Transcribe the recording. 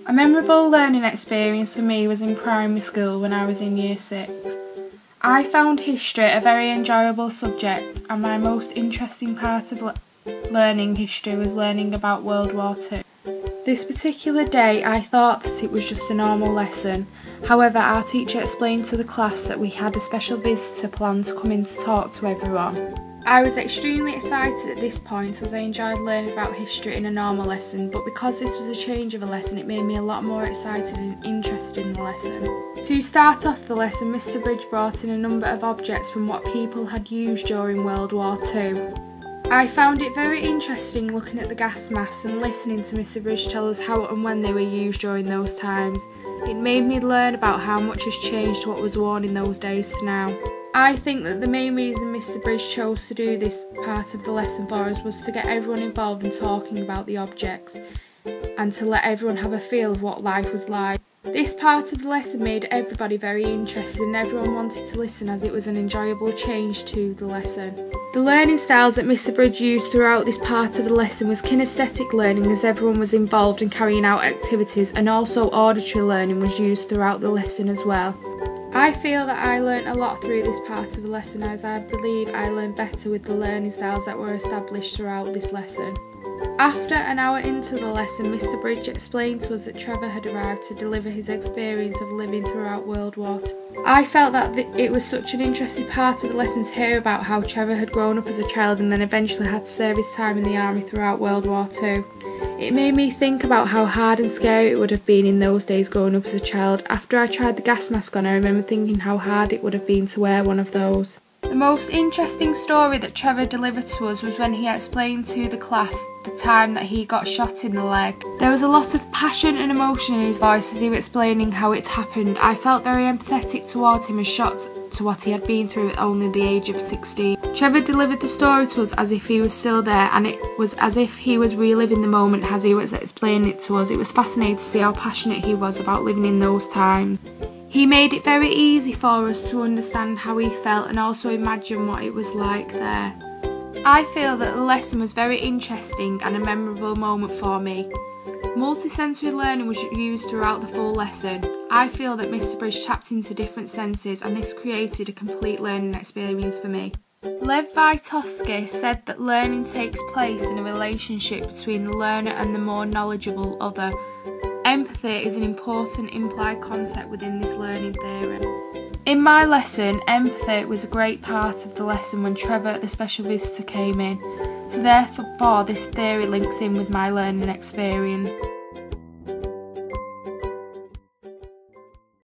A memorable learning experience for me was in primary school when I was in Year 6. I found history a very enjoyable subject, and my most interesting part of learning history was learning about World War II. This particular day I thought that it was just a normal lesson. However, our teacher explained to the class that we had a special visitor planned to come in to talk to everyone. I was extremely excited at this point as I enjoyed learning about history in a normal lesson, but because this was a change of a lesson, it made me a lot more excited and interested in the lesson. To start off the lesson, Mr. Bridge brought in a number of objects from what people had used during World War II. I found it very interesting looking at the gas masks and listening to Mr. Bridge tell us how and when they were used during those times. It made me learn about how much has changed what was worn in those days to now. I think that the main reason Mr. Bridge chose to do this part of the lesson for us was to get everyone involved in talking about the objects and to let everyone have a feel of what life was like. This part of the lesson made everybody very interested and everyone wanted to listen as it was an enjoyable change to the lesson. The learning styles that Mr. Bridge used throughout this part of the lesson was kinesthetic learning, as everyone was involved in carrying out activities, and also auditory learning was used throughout the lesson as well. I feel that I learnt a lot through this part of the lesson, as I believe I learned better with the learning styles that were established throughout this lesson. After an hour into the lesson, Mr. Bridge explained to us that Trevor had arrived to deliver his experience of living throughout World War II. I felt that it was such an interesting part of the lesson to hear about how Trevor had grown up as a child and then eventually had to serve his time in the army throughout World War II. It made me think about how hard and scary it would have been in those days growing up as a child. After I tried the gas mask on, I remember thinking how hard it would have been to wear one of those. The most interesting story that Trevor delivered to us was when he explained to the class the time that he got shot in the leg. There was a lot of passion and emotion in his voice as he was explaining how it happened. I felt very empathetic towards him as shocked to what he had been through at only the age of 16. Trevor delivered the story to us as if he was still there, and it was as if he was reliving the moment as he was explaining it to us. It was fascinating to see how passionate he was about living in those times. He made it very easy for us to understand how he felt and also imagine what it was like there. I feel that the lesson was very interesting and a memorable moment for me. Multisensory learning was used throughout the full lesson. I feel that Mr. Bridge tapped into different senses and this created a complete learning experience for me. Lev Vygotsky said that learning takes place in a relationship between the learner and the more knowledgeable other. Empathy is an important implied concept within this learning theory. In my lesson, empathy was a great part of the lesson when Trevor, the special visitor, came in, so therefore this theory links in with my learning experience.